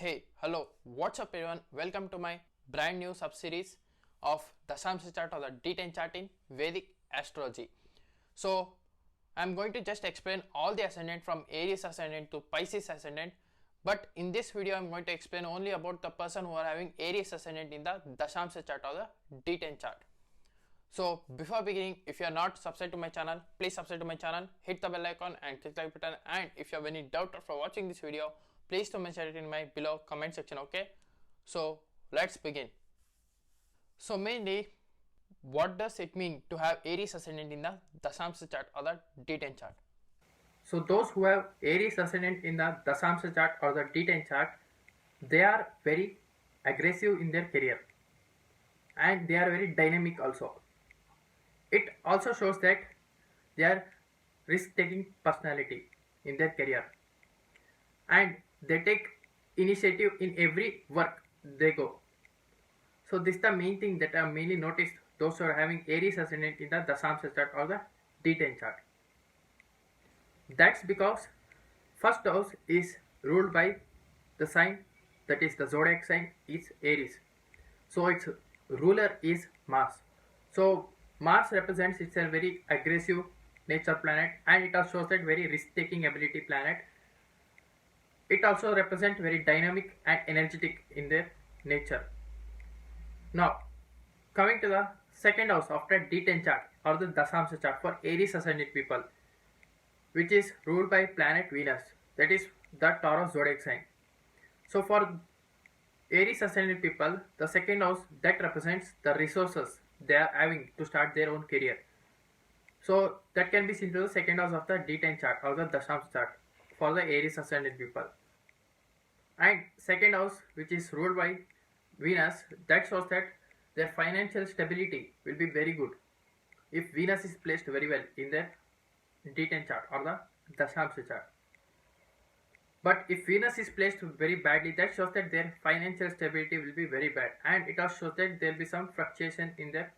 Hey, hello, what's up everyone? Welcome to my brand new sub-series of Dashamsha chart or the D10 chart in Vedic astrology. So, I'm going to just explain all the ascendant from Aries ascendant to Pisces ascendant, but in this video I'm going to explain only about the person who are having Aries ascendant in the Dashamsha chart or the D10 chart. So before beginning, if you are not subscribed to my channel, please subscribe to my channel, hit the bell icon and click the like button, and if you have any doubt after watching this video, please do mention it in my below comment section, okay? So let's begin. So mainly, what does it mean to have Aries ascendant in the Dashamsha chart or the D10 chart? So those who have Aries ascendant in the Dashamsha chart or the D10 chart, they are very aggressive in their career and they are very dynamic also. It also shows that they are risk-taking personality in their career and they take initiative in every work they go. So this is the main thing that I mainly noticed those who are having Aries ascendant in the Dashamsha chart or the D10 chart. That's because first house is ruled by the sign, that is the zodiac sign is Aries. So its ruler is Mars. So Mars represents it's a very aggressive nature planet and it also shows that very risk-taking ability planet. It also represents very dynamic and energetic in their nature. Now coming to the second house after D10 chart or the Dashamsha chart for Aries ascendant people, which is ruled by planet Venus, that is the Taurus zodiac sign. So for Aries ascendant people, the second house that represents the resources they are having to start their own career. So that can be seen to the second house of the D10 chart or the Dashamsha chart for the Aries ascendant people. And second house, which is ruled by Venus, that shows that their financial stability will be very good if Venus is placed very well in their D10 chart or the Dashamsha chart. But if Venus is placed very badly, that shows that their financial stability will be very bad, and it also shows that there will be some fluctuation in their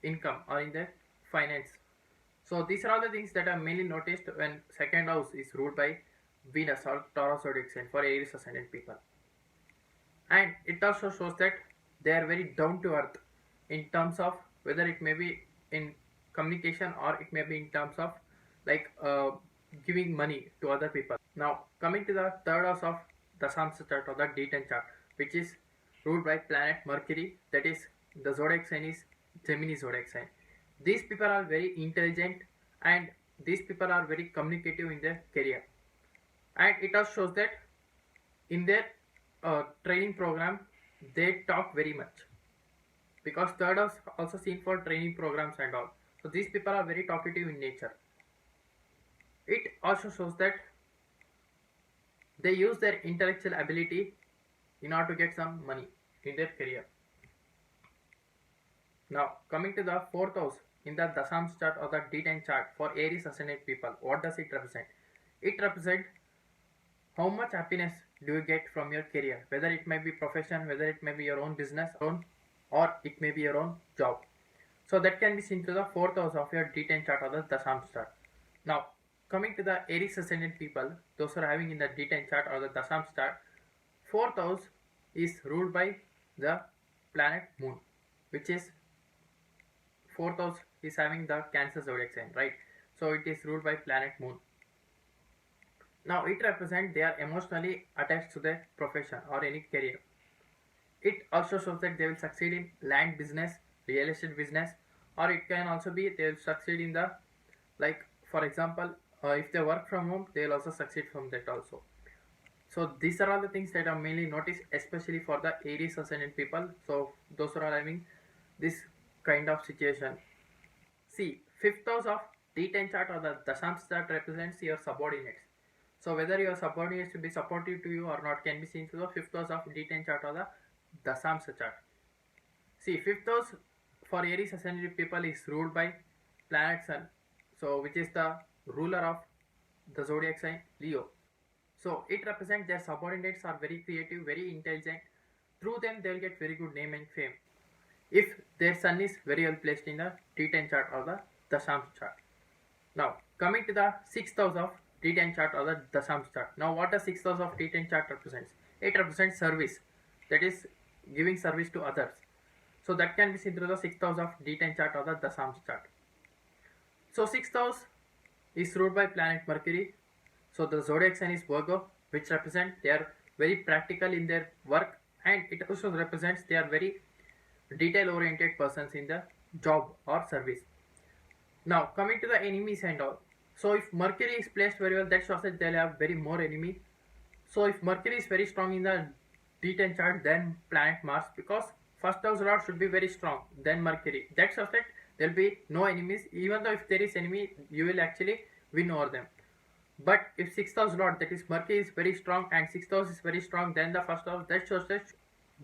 income or in their finance. So these are all the things that are mainly noticed when second house is ruled by Venus or Taurus zodiac sign for Aries ascendant people. And it also shows that they are very down to earth in terms of whether it may be in communication or it may be in terms of like giving money to other people. Now coming to the third house of Dashamsha chart or the D10 chart, which is ruled by planet Mercury, that is the zodiac sign is Gemini zodiac sign. These people are very intelligent and these people are very communicative in their career, and it also shows that in their training program they talk very much, because third house also seen for training programs and all. So these people are very talkative in nature. It also shows that they use their intellectual ability in order to get some money in their career. Now coming to the fourth house in the Dashamsha chart or the D10 chart for Aries ascendant people, what does it represent? It represents how much happiness do you get from your career, whether it may be profession, whether it may be your own business, or it may be your own job. So that can be seen to the fourth house of your D10 chart or the Dashamsha chart. Now coming to the Aries ascendant people, those who are having in the D10 chart or the Dashamsha chart, fourth house is ruled by the planet Moon, which is fourth house is having the Cancer zodiac sign, right? So it is ruled by planet Moon. Now it represents they are emotionally attached to their profession or any career. It also shows that they will succeed in land business, real estate business, or it can also be they will succeed in the, like for example, if they work from home, they will also succeed from that also. So these are all the things that are mainly noticed, especially for the Aries ascendant people. So those who are having this kind of situation. See, fifth house of D10 chart or the Dashamsha chart represents your subordinates. So whether your subordinates will be supportive to you or not can be seen through the fifth house of D10 chart or the Dashamsha chart. See, fifth house for Aries ascendant people is ruled by planet Sun, so which is the ruler of the zodiac sign Leo. So it represents their subordinates are very creative, very intelligent. Through them they will get very good name and fame if their sun is very well placed in the D10 chart or the Dashamsha chart. Now coming to the sixth house of D10 chart or the Dashamsha chart. Now what the sixth house of D10 chart represents? 8 represents service, that is giving service to others. So that can be seen through the 6th house of D10 chart or the Dasam chart. So 6th house is ruled by planet Mercury. So the zodiac sign is Virgo, which represent they are very practical in their work, and it also represents they are very detail oriented persons in the job or service. Now coming to the enemies and all. So if Mercury is placed very well, that shows that they'll have very more enemy. So if Mercury is very strong in the D10 chart, then planet Mars, because first house lord should be very strong, then Mercury. That shows that there'll be no enemies. Even though if there is enemy, you will actually win over them. But if 6th house lord, that is Mercury, is very strong and 6th house is very strong, then the first house, that shows that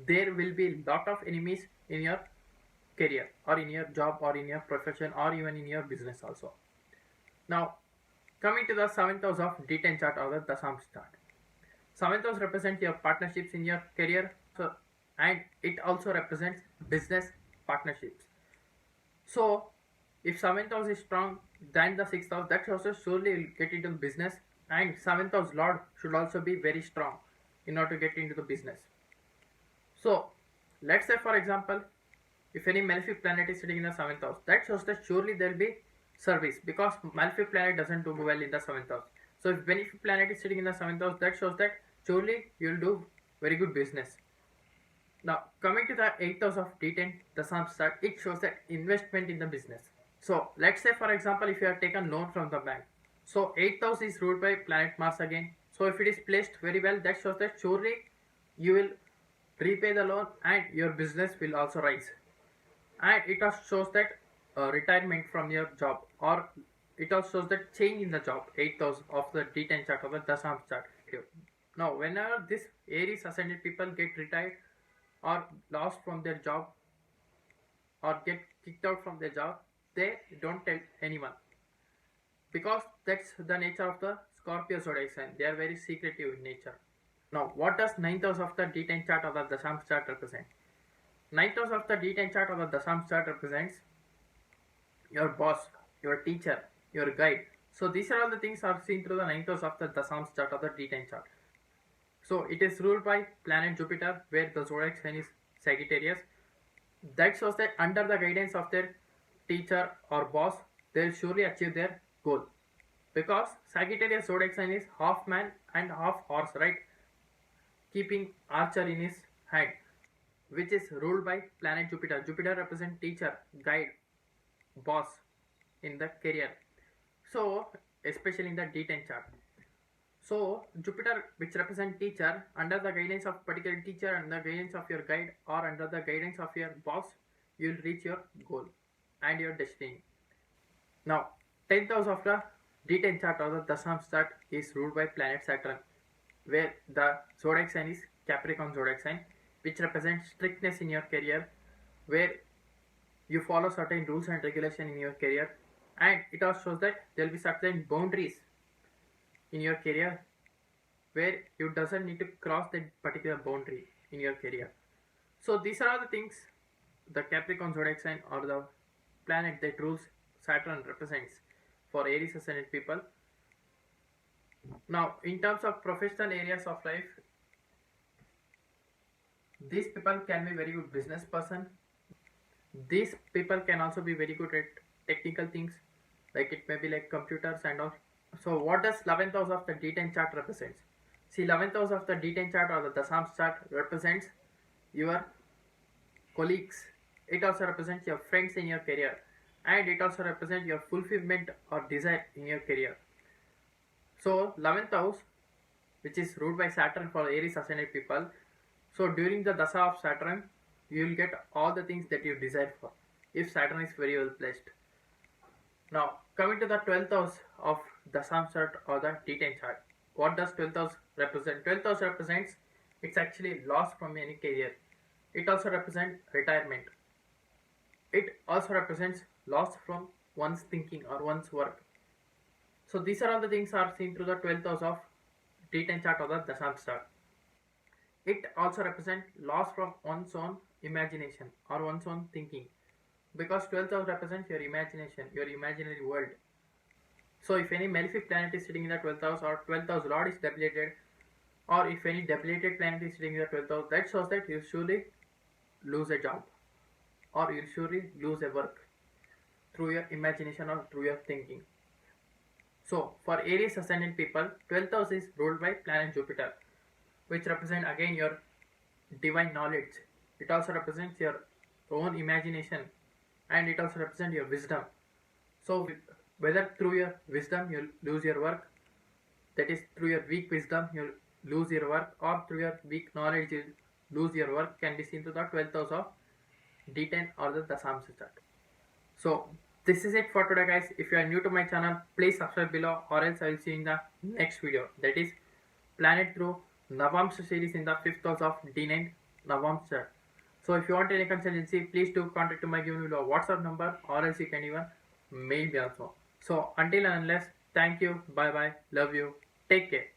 there will be lot of enemies in your career or in your job or in your profession or even in your business also. Now coming to the 7th house of D10 chart or the Dasam chart. 7th house represents your partnerships in your career, so, and it also represents business partnerships. So if 7th house is strong, then the 6th house, that also surely will get into the business, and 7th house lord should also be very strong in order to get into the business. So let's say for example, if any malefic planet is sitting in the 7th house, that shows that surely there will be service, because malefic planet doesn't do well in the 7th house. So if benefic planet is sitting in the 7th house, that shows that surely you will do very good business. Now coming to the 8th house of D10, the Dasam chart, it shows that investment in the business. So let's say for example, if you have taken loan from the bank, so 8th house is ruled by planet Mars again. So if it is placed very well, that shows that surely you will repay the loan and your business will also rise. And it also shows that retirement from your job, or it also shows that change in the job, 8th house of the D10 chart or the Dasam chart. Now whenever this Aries ascendant people get retired or lost from their job or get kicked out from their job, they don't tell anyone, because that's the nature of the Scorpio zodiac sign. They are very secretive in nature. Now what does 9th house of the D10 chart or the Dasam chart represent? 9th house of the D10 chart or the Dasam chart represents your boss, your teacher, your guide. So these are all the things are seen through the 9th house of the Dasam chart or the D10 chart. So it is ruled by planet Jupiter, where the zodiac sign is Sagittarius. That shows that under the guidance of their teacher or boss, they will surely achieve their goal, because Sagittarius zodiac sign is half man and half horse, right? Keeping archer in his hand, which is ruled by planet Jupiter. Jupiter represents teacher, guide, boss in the career. So especially in the D10 chart. So Jupiter, which represents teacher, under the guidance of particular teacher, under the guidance of your guide, or under the guidance of your boss, you will reach your goal and your destiny. Now 10th house of the D10 chart or the Dasam chart is ruled by planet Saturn, where the zodiac sign is Capricorn zodiac sign, which represents strictness in your career, where you follow certain rules and regulation in your career, and it also shows that there will be certain boundaries in your career where you doesn't need to cross that particular boundary in your career. So these are all the things the Capricorn zodiac sign or the planet that rules Saturn represents for Aries ascendant people. Now in terms of professional areas of life, these people can be very good business person. These people can also be very good at technical things, like it may be like computers and all. So what does 11th house of the D10 chart represents? See, 11th house of the D10 chart or the Dasam chart represents your colleagues. It also represents your friends in your career, and it also represents your fulfillment or desire in your career. So 11th house, which is ruled by Saturn for Aries ascendant people, so during the Dasa of Saturn, you will get all the things that you desire for, if Saturn is very well placed. Now coming to the 12th house of Dasam chart or the D10 chart, what does 12th house represent? 12th house represents, it's actually loss from any career. It also represents retirement. It also represents loss from one's thinking or one's work. So these are all the things are seen through the 12th house of D10 chart or the Dasam chart. It also represents loss from one's own imagination or one's own thinking, because 12th house represents your imagination, your imaginary world. So if any malefic planet is sitting in the 12th house or 12th house lord is debilitated, or if any debilitated planet is sitting in the 12th house, that shows that you surely lose a job or you'll surely lose a work through your imagination or through your thinking. So for Aries ascendant people, 12th house is ruled by planet Jupiter, which represent again your divine knowledge. It also represents your own imagination and it also represents your wisdom. So whether through your wisdom you'll lose your work, that is through your weak wisdom you'll lose your work, or through your weak knowledge you'll lose your work, can be seen to the 12th house of D10 or the Dasamsa chart. So this is it for today guys. If you are new to my channel, please subscribe below or else I will see you in the next video, that is planet through Navamsa series in the 5th house of D9 Navamsa chart. So if you want any consultancy, please do contact to my given below WhatsApp number or else you can even mail me also. So until and unless, thank you, bye bye, love you, take care.